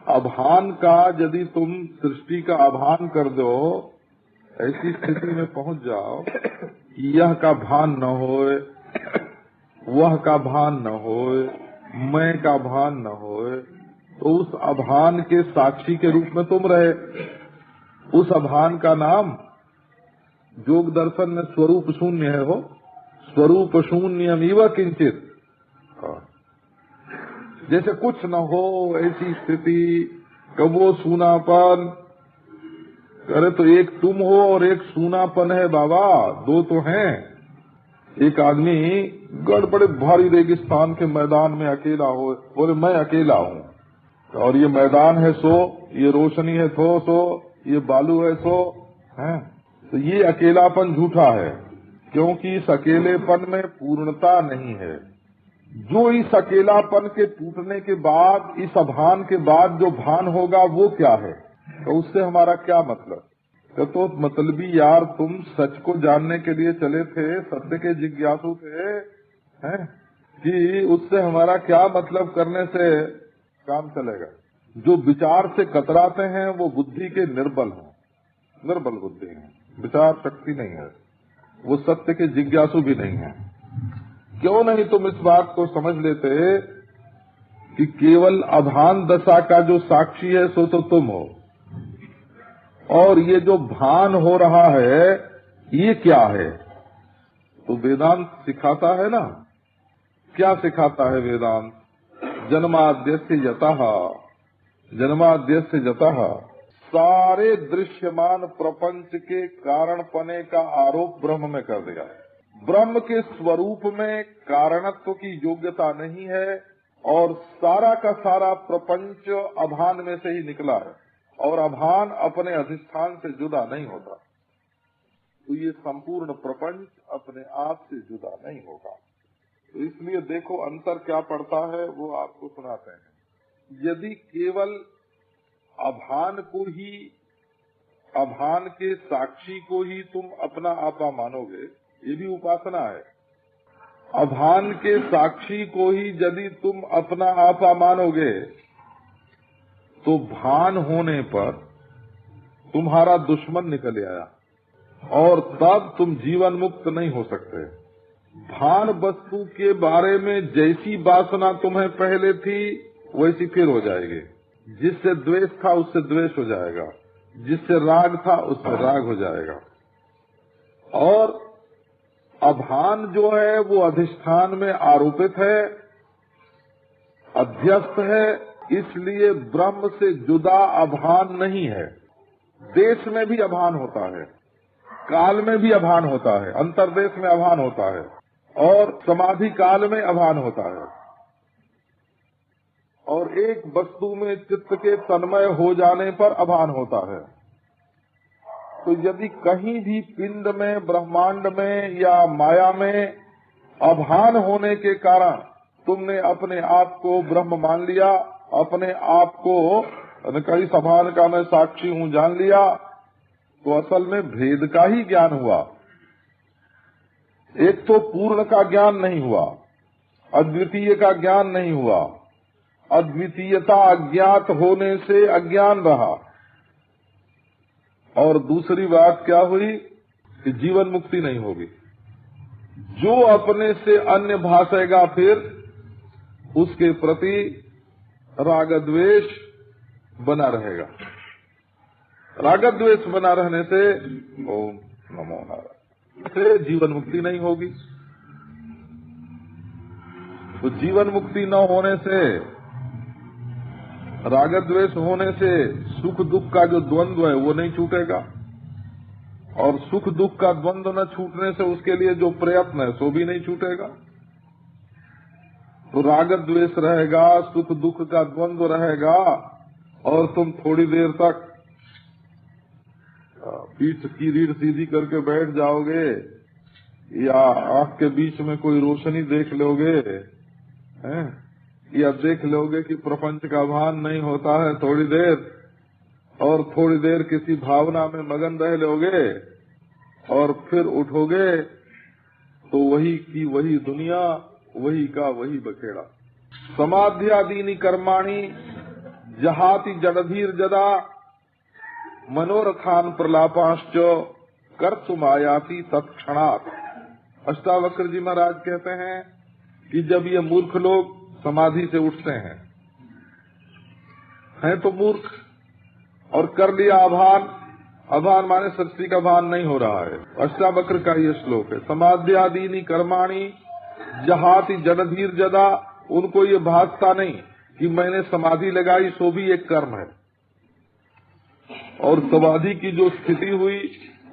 अभान का यदि तुम सृष्टि का आभान कर दो, ऐसी स्थिति में पहुंच जाओ कि यह का भान न होए, वह का भान न होए, मैं का भान न होए, तो उस अभान के साक्षी के रूप में तुम रहे। उस अभान का नाम योग दर्शन में स्वरूप शून्य है। हो स्वरूप शून्यमिव किंचित, जैसे कुछ न हो ऐसी स्थिति। कब वो सूनापन, अरे तो एक तुम हो और एक सूनापन है बाबा, दो तो हैं। एक आदमी बड़े भारी रेगिस्तान के मैदान में अकेला हो, बोले मैं अकेला हूँ, और ये मैदान है सो, ये रोशनी है सो, ये बालू है सो है, तो ये अकेलापन झूठा है, क्योंकि इस अकेलेपन में पूर्णता नहीं है। जो इस अकेलापन के टूटने के बाद, इस अभान के बाद जो भान होगा वो क्या है? तो उससे हमारा क्या मतलब? तो मतलबी यार, तुम सच को जानने के लिए चले थे, सत्य के जिज्ञासु थे, हैं? कि उससे हमारा क्या मतलब करने से काम चलेगा? जो विचार से कतराते हैं वो बुद्धि के निर्बल हैं, निर्बल बुद्धि है, विचार शक्ति नहीं है, वो सत्य के जिज्ञासु भी नहीं है। क्यों नहीं तुम इस बात को समझ लेते कि केवल अभान दशा का जो साक्षी है सो तो तुम हो, और ये जो भान हो रहा है ये क्या है? तो वेदांत सिखाता है ना, क्या सिखाता है वेदांत? जन्माद्यस्य यतः, जन्माद्यस्य यतः, सारे दृश्यमान प्रपंच के कारणपने का आरोप ब्रह्म में कर दिया। ब्रह्म के स्वरूप में कारणत्व की योग्यता नहीं है, और सारा का सारा प्रपंच अभान में से ही निकला है, और अभान अपने अधिष्ठान से जुदा नहीं होता। तो ये संपूर्ण प्रपंच अपने आप से जुदा नहीं होगा। तो इसलिए देखो अंतर क्या पड़ता है, वो आपको सुनाते हैं। यदि केवल अभान को ही, अभान के साक्षी को ही तुम अपना आपा मानोगे, ये भी उपासना है। अभान के साक्षी को ही यदि तुम अपना आपा मानोगे, तो भान होने पर तुम्हारा दुश्मन निकल आया, और तब तुम जीवन मुक्त नहीं हो सकते। भान वस्तु के बारे में जैसी वासना तुम्हें पहले थी वैसी फिर हो जाएगी। जिससे द्वेष था उससे द्वेष हो जाएगा, जिससे राग था उससे राग हो जाएगा। और अभान जो है वो अधिष्ठान में आरोपित है, अध्यस्त है, इसलिए ब्रह्म से जुदा अभान नहीं है। देश में भी अभान होता है, काल में भी अभान होता है, अंतर्देश में अभान होता है, और समाधि काल में अभान होता है। और एक वस्तु में चित्त के तन्मय हो जाने पर अभान होता है। तो यदि कहीं भी पिंड में, ब्रह्मांड में या माया में अभान होने के कारण तुमने अपने आप को ब्रह्म मान लिया, अपने आप को कई अभान का मैं साक्षी हूँ जान लिया, तो असल में भेद का ही ज्ञान हुआ। एक तो पूर्ण का ज्ञान नहीं हुआ, अद्वितीय का ज्ञान नहीं हुआ। अद्वितीयता अज्ञात होने से अज्ञान रहा। और दूसरी बात क्या हुई कि जीवन मुक्ति नहीं होगी। जो अपने से अन्य भासेगा फिर उसके प्रति राग द्वेष बना रहेगा। राग द्वेष बना रहने से ओम नमो नारायण से जीवन मुक्ति नहीं होगी। तो जीवन मुक्ति न होने से, राग द्वेष होने से सुख दुख का जो द्वंद्व है वो नहीं छूटेगा, और सुख दुख का द्वंद्व न छूटने से उसके लिए जो प्रयत्न है सो भी नहीं छूटेगा। तो राग द्वेष रहेगा, सुख दुख का द्वंद्व रहेगा, और तुम थोड़ी देर तक पीठ की रीढ़ सीधी करके बैठ जाओगे, या आंख के बीच में कोई रोशनी देख लोगे, हैं? या देख लोगे कि प्रपंच का भान नहीं होता है थोड़ी देर, और थोड़ी देर किसी भावना में मगन रह लोगे, और फिर उठोगे तो वही की वही दुनिया, वही का वही बखेड़ा। समाध्यादीनि कर्माणि जहाति जडधीर जदा मनोरथान प्रलापांश्च कर्तुमायाति तत्क्षणात्। अष्टावक्र जी महाराज कहते हैं कि जब ये मूर्ख लोग समाधि से उठते हैं तो मूर्ख, और कर लिया अभान, अभान माने सृष्टि का भान नहीं हो रहा है। अष्टावक्र का ये श्लोक है, समाध्यादीनि कर्माणि जहाति जडधीर जदा, उनको ये भासता नहीं कि मैंने समाधि लगाई सो भी एक कर्म है, और समाधि की जो स्थिति हुई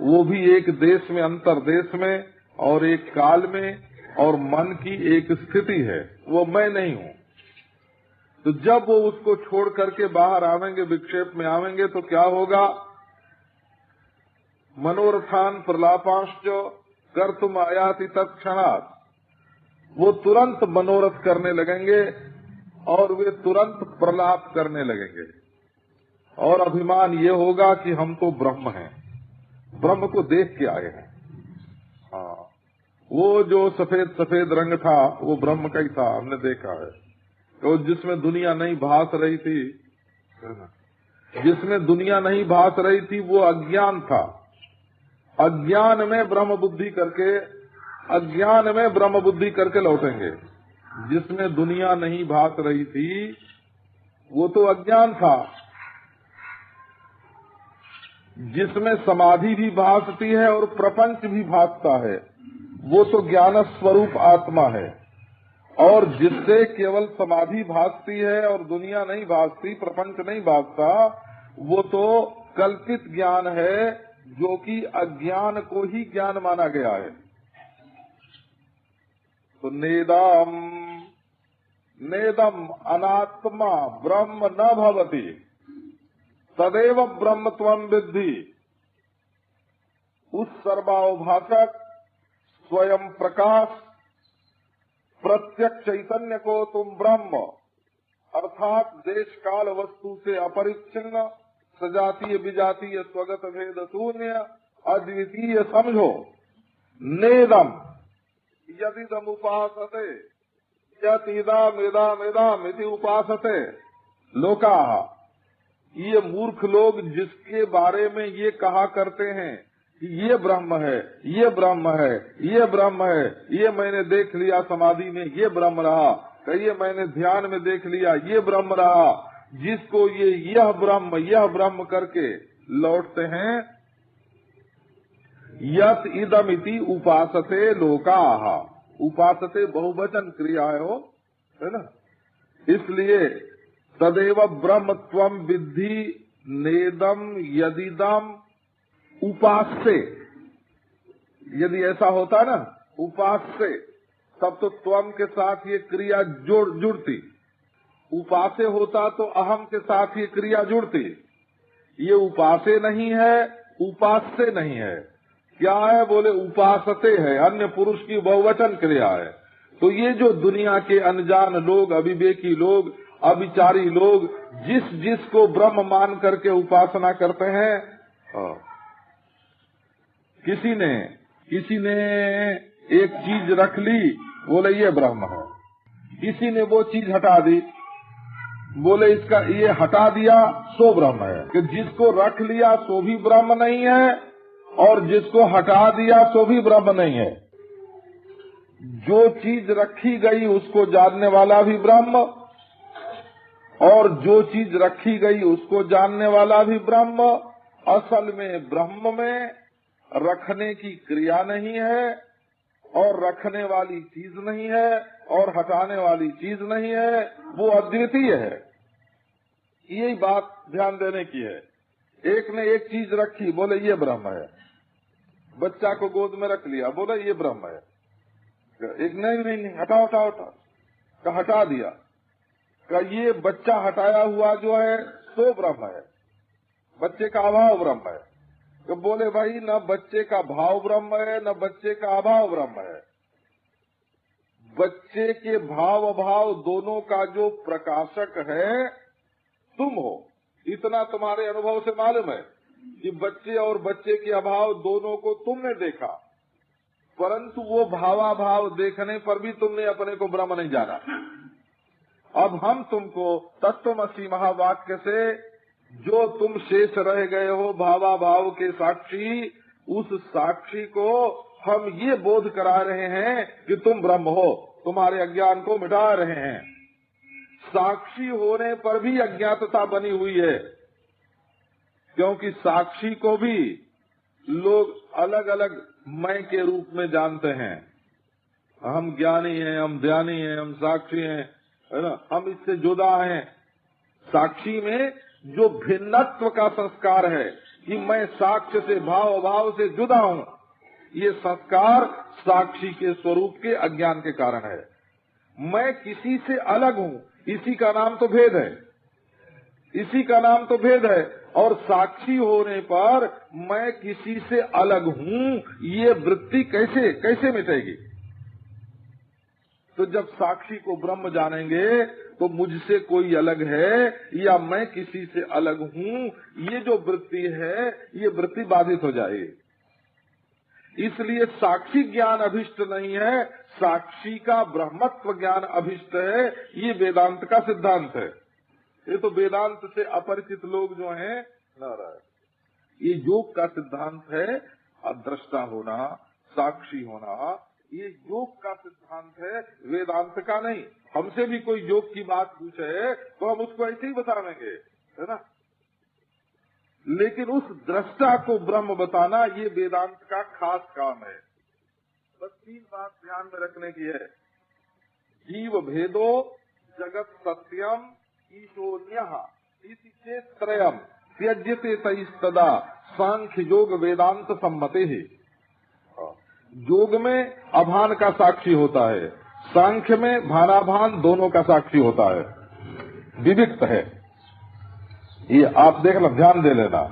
वो भी एक देश में, अंतरदेश में, और एक काल में, और मन की एक स्थिति है, वो मैं नहीं हूँ। तो जब वो उसको छोड़ करके बाहर आवेंगे, विक्षेप में आवेंगे, तो क्या होगा? मनोरथान प्रलापांश्च कर्तुम आयाति तत्क्षणात्, वो तुरंत मनोरथ करने लगेंगे और वे तुरंत प्रलाप करने लगेंगे, और अभिमान ये होगा कि हम तो ब्रह्म हैं, ब्रह्म को देख के आए हैं। हाँ, वो जो सफेद सफेद रंग था वो ब्रह्म का ही था, हमने देखा है। तो जिसमें दुनिया नहीं भास रही थी, जिसमें दुनिया नहीं भास रही थी वो अज्ञान था। अज्ञान में ब्रह्म बुद्धि करके, अज्ञान में ब्रह्म बुद्धि करके लौटेंगे। जिसमें दुनिया नहीं भास रही थी वो तो अज्ञान था। जिसमें समाधि भी भासती है और प्रपंच भी भासता है वो तो ज्ञान स्वरूप आत्मा है। और जिससे केवल समाधि भासती है और दुनिया नहीं भासती, प्रपंच नहीं भासता, वो तो कल्पित ज्ञान है, जो कि अज्ञान को ही ज्ञान माना गया है। तो नेदम नेदम अनात्मा ब्रह्म न भवति तदेव ब्रह्म त्वं विद्धि। उस सर्वावभाषक स्वयं प्रकाश प्रत्यक्ष चैतन्य को तुम ब्रह्म अर्थात देश काल वस्तु से अपरिच्छिन्न, सजातीय विजातीय स्वगत भेद शून्य अद्वितीय समझो। नेदम यदिदम उपासते यदिदमिदमिदम इति उपासते लोकाः। ये मूर्ख लोग जिसके बारे में ये कहा करते हैं कि ये ब्रह्म है, ये ब्रह्म है, ये ब्रह्म है, ये मैंने देख लिया समाधि में, ये ब्रह्म रहा, ये मैंने ध्यान में देख लिया, ये ब्रह्म रहा, जिसको ये यह ब्रह्म करके लौटते हैं, यत इदमिति उपासते लोकाः। उपासते बहुवचन क्रिया है ना, इसलिए तदेव ब्रह्म त्वं विद्धि नेदम यदिदम उपास्य। यदि ऐसा होता ना उपास्य, तब तो त्वम के साथ ये क्रिया जुड़ती। उपास्य होता तो अहम के साथ ये क्रिया जुड़ती। ये उपास्य नहीं है, उपास्य नहीं है। क्या है? बोले उपासते है, अन्य पुरुष की बहुवचन क्रिया है। तो ये जो दुनिया के अनजान लोग, अविवेकी लोग, अविचारी लोग जिसको ब्रह्म मान करके उपासना करते हैं, किसी ने एक चीज रख ली, बोले ये ब्रह्म है। किसी ने वो चीज हटा दी, बोले इसका ये हटा दिया सो ब्रह्म है। कि जिसको रख लिया सो भी ब्रह्म नहीं है, और जिसको हटा दिया सो भी ब्रह्म नहीं है। जो चीज रखी गई उसको जानने वाला भी ब्रह्म, और जो चीज रखी गई उसको जानने वाला भी ब्रह्म। असल में ब्रह्म में रखने की क्रिया नहीं है, और रखने वाली चीज नहीं है, और हटाने वाली चीज नहीं है, वो अद्वितीय है। यही बात ध्यान देने की है। एक ने एक चीज रखी, बोले ये ब्रह्म है। बच्चा को गोद में रख लिया, बोले ये ब्रह्म है। एक नहीं हटाओ, हटा दिया, ये बच्चा हटाया हुआ जो है सो ब्रह्म है, बच्चे का अभाव ब्रह्म है। तो बोले भाई न बच्चे का भाव ब्रह्म है, न बच्चे का अभाव ब्रह्म है। बच्चे के भाव अभाव दोनों का जो प्रकाशक है तुम हो। इतना तुम्हारे अनुभव से मालूम है कि बच्चे और बच्चे के अभाव दोनों को तुमने देखा, परंतु वो भावाभाव देखने पर भी तुमने अपने को ब्रह्म नहीं जाना। अब हम तुमको तत्वमसि महावाक्य से जो तुम शेष रह गए हो भावाभाव के साक्षी, उस साक्षी को हम ये बोध करा रहे हैं कि तुम ब्रह्म हो, तुम्हारे अज्ञान को मिटा रहे हैं। साक्षी होने पर भी अज्ञातता बनी हुई है, क्योंकि साक्षी को भी लोग अलग अलग मैं के रूप में जानते हैं। हम ज्ञानी हैं, हम ध्यानी हैं, हम साक्षी हैं, है ना, हम इससे जुदा हैं। साक्षी में जो भिन्नत्व का संस्कार है कि मैं साक्ष्य से भाव अभाव से जुदा हूँ, ये संस्कार साक्षी के स्वरूप के अज्ञान के कारण है। मैं किसी से अलग हूँ, इसी का नाम तो भेद है, इसी का नाम तो भेद है। और साक्षी होने पर मैं किसी से अलग हूँ, ये वृत्ति कैसे कैसे मिटेगी? तो जब साक्षी को ब्रह्म जानेंगे तो मुझसे कोई अलग है या मैं किसी से अलग हूँ, ये जो वृत्ति है ये वृत्ति बाधित हो जाएगी। इसलिए साक्षी ज्ञान अभिष्ट नहीं है, साक्षी का ब्रह्मत्व ज्ञान अभिष्ट है। ये वेदांत का सिद्धांत है। ये तो वेदांत से अपरिचित लोग जो हैं नारायण, ये योग का सिद्धांत है। अदृष्टा होना, साक्षी होना, ये योग का सिद्धांत है, वेदांत का नहीं। हमसे भी कोई योग की बात पूछे तो हम उसको ऐसे ही बता देंगे, है ना। लेकिन उस दृष्टा को ब्रह्म बताना ये वेदांत का खास काम है। बस 3 बात ध्यान में रखने की है। जीव भेदो जगत सत्यम ईशोन्यः इति चेत् त्रयम् त्यज्यते तैस्तदा सांख्य योग वेदांत सम्मते है। योग में अभान का साक्षी होता है, सांख्य में भानाभान दोनों का साक्षी होता है, विविक्त है। ये आप देखना, ध्यान दे लेना।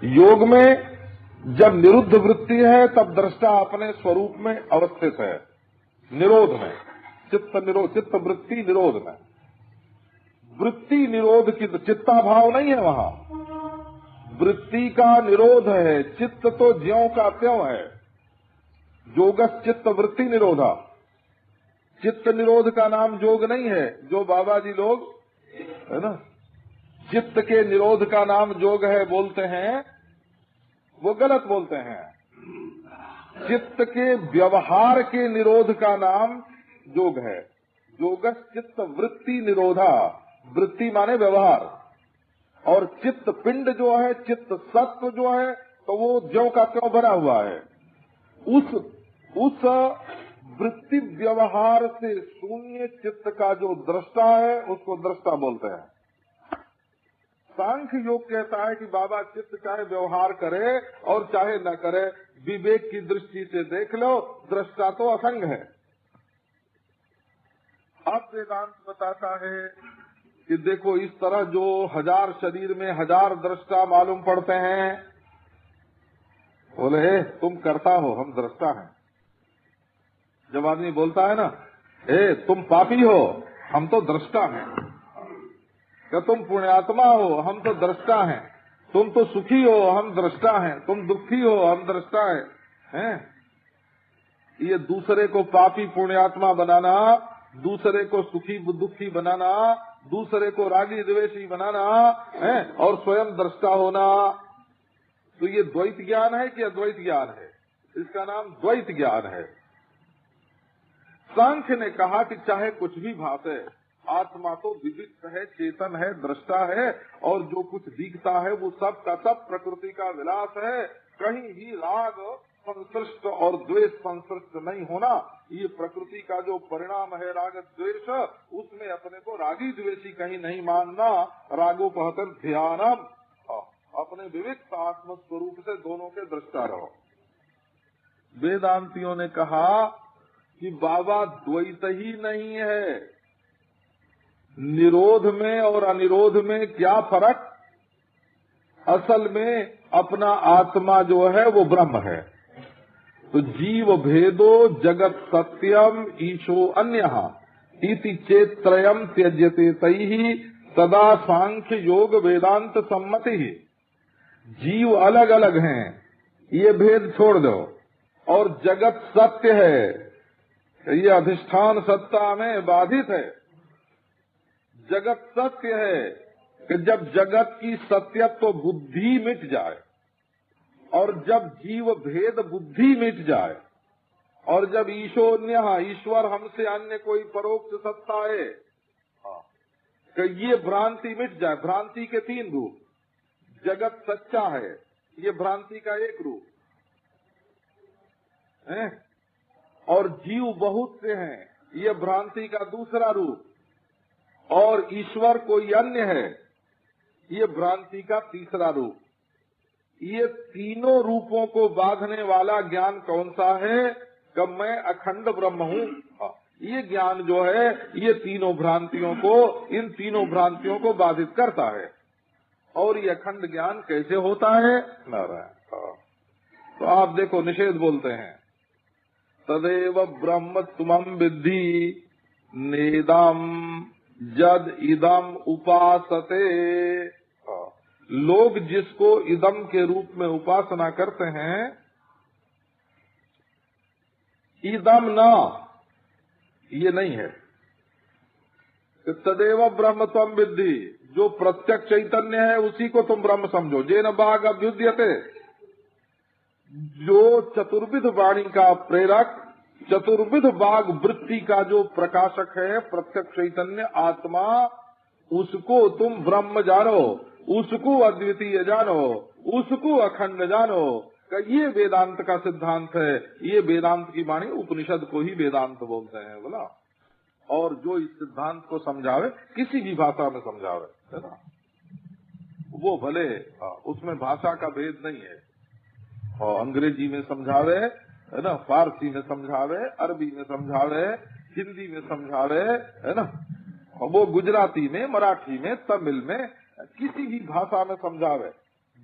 योग में जब निरुद्ध वृत्ति है तब दृष्टा अपने स्वरूप में अवस्थित है, निरोध में, चित्त वृत्ति निरोध में। वृत्ति निरोध की चित्ताभाव नहीं है वहाँ, वृत्ति का निरोध है। चित्त तो ज्यों का त्यों है। योगस चित्त वृत्ति निरोधा। चित्त निरोध का नाम योग नहीं है, जो बाबा जी लोग, है ना, चित्त के निरोध का नाम योग है बोलते हैं, वो गलत बोलते हैं। चित्त के व्यवहार के निरोध का नाम योग है। योगस चित्त वृत्ति निरोधा। वृत्ति माने व्यवहार, और चित्त पिंड जो है, चित्त सत्व जो है, तो वो ज्यों का त्यों बना हुआ है। उस वृत्ति व्यवहार से शून्य चित्त का जो दृष्टा है उसको दृष्टा बोलते हैं। सांख्य योग कहता है कि बाबा चित्त चाहे व्यवहार करे और चाहे न करे, विवेक की दृष्टि से देख लो, दृष्टा तो असंग है। अब वेदांत बताता है कि देखो, इस तरह जो 1000 शरीर में 1000 दृष्टा मालूम पड़ते हैं, बोले तुम करता हो, हम दृष्टा हैं। जब आदमी बोलता है ना, तुम पापी हो, हम तो दृष्टा हैं। क्या तुम पुण्यात्मा हो, हम तो दृष्टा हैं। तुम तो सुखी हो, हम दृष्टा हैं। तुम दुखी हो, हम दृष्टा हैं। ये दूसरे को पापी पुण्यात्मा बनाना, दूसरे को सुखी दुखी बनाना, दूसरे को रागी द्वेषी बनाना है, और स्वयं दृष्टा होना, तो ये द्वैत ज्ञान है कि अद्वैत ज्ञान है? इसका नाम द्वैत ज्ञान है। सांख्य ने कहा कि चाहे कुछ भी भाषे, आत्मा तो विविक्त है, चेतन है, दृष्टा है, और जो कुछ दिखता है वो सब का सब प्रकृति का विलास है। कहीं भी राग संसृष्ट और द्वेष संसृष्ट नहीं होना, ये प्रकृति का जो परिणाम है राग द्वेष, उसमें अपने को रागी द्वेषी कहीं नहीं मानना। रागोपहतन ध्यानम, अपने विविक्त आत्म स्वरूप से दोनों के दृष्टा रहो। वेदांतियों ने कहा कि बाबा द्वैत ही नहीं है, निरोध में और अनिरोध में क्या फर्क? असल में अपना आत्मा जो है वो ब्रह्म है। तो जीव भेदो जगत सत्यम ईशो अन्यः इति चेत् त्रयम् त्यज्यते तैहि तदा सांख्य योग वेदांत सम्मति। जीव अलग अलग हैं, ये भेद छोड़ दो, और जगत सत्य है, ये अधिष्ठान सत्ता में बाधित है। जगत सत्य है कि जब जगत की सत्यत्व बुद्धि मिट जाए, और जब जीव भेद बुद्धि मिट जाए, और जब ईश्वर हमसे अन्य कोई परोक्ष सत्ता है, कि ये भ्रांति मिट जाए। भ्रांति के 3 रूप, जगत सच्चा है, ये भ्रांति का एक रूप है, और जीव बहुत से हैं, ये भ्रांति का दूसरा रूप, और ईश्वर कोई अन्य है, ये भ्रांति का तीसरा रूप। ये तीनों रूपों को बांधने वाला ज्ञान कौन सा है? कि मैं अखंड ब्रह्म हूँ। ये ज्ञान जो है ये तीनों भ्रांतियों को, इन तीनों भ्रांतियों को बाधित करता है। और ये अखंड ज्ञान कैसे होता है? नारायण। तो आप देखो, निषेध बोलते हैं, तदेव ब्रह्म तुमं विद्धि नेदम जद इदम उपासते। लोग जिसको इदम के रूप में उपासना करते हैं, इदम ना, ये नहीं है। तदेव ब्रह्म त्वं विद्धि, जो प्रत्यक्ष चैतन्य है उसी को तुम ब्रह्म समझो। जेन बाग अभ्युद्यते, जो चतुर्विध वाणी का प्रेरक, चतुर्विध बाग वृत्ति का जो प्रकाशक है, प्रत्यक्ष चैतन्य आत्मा, उसको तुम ब्रह्म जानो, उसको अद्वितीय जानो, उसको अखंड जानो। ये वेदांत का सिद्धांत है। ये वेदांत की वाणी, उपनिषद को ही वेदांत बोलते हैं बोला। और जो इस सिद्धांत को समझावे, किसी भी भाषा में समझावे, है ना, वो भले उसमें भाषा का भेद नहीं है, और अंग्रेजी में समझावे, है ना, फारसी में समझावे, अरबी में समझावे, हिंदी में समझावे, है ना, और वो गुजराती में, मराठी में, तमिल में, किसी भी भाषा में समझावे।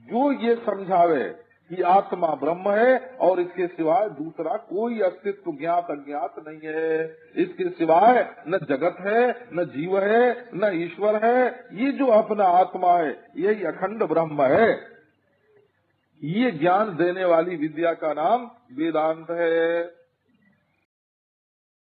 जो ये समझावे कि आत्मा ब्रह्म है और इसके सिवाय दूसरा कोई अस्तित्व ज्ञात अज्ञात नहीं है, इसके सिवाय न जगत है, न जीव है, न ईश्वर है, ये जो अपना आत्मा है यही अखंड ब्रह्म है, ये ज्ञान देने वाली विद्या का नाम वेदांत है।